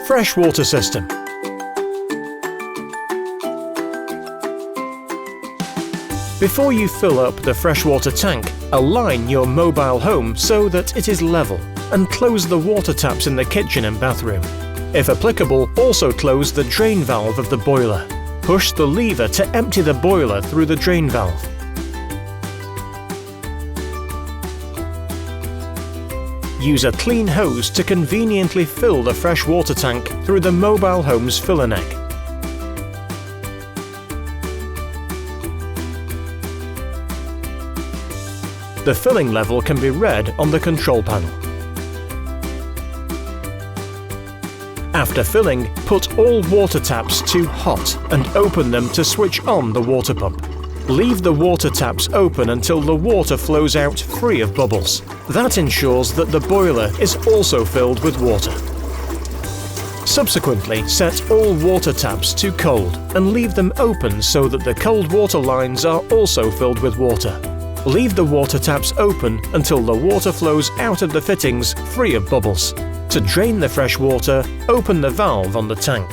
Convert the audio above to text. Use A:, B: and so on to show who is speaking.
A: Freshwater system. Before you fill up the freshwater tank, align your mobile home so that it is level and close the water taps in the kitchen and bathroom. If applicable, also close the drain valve of the boiler. Push the lever to empty the boiler through the drain valve. Use a clean hose to conveniently fill the fresh water tank through the mobile home's filler neck. The filling level can be read on the control panel. After filling, put all water taps to hot and open them to switch on the water pump. Leave the water taps open until the water flows out free of bubbles. That ensures that the boiler is also filled with water. Subsequently, set all water taps to cold and leave them open so that the cold water lines are also filled with water. Leave the water taps open until the water flows out of the fittings free of bubbles. To drain the fresh water, open the valve on the tank.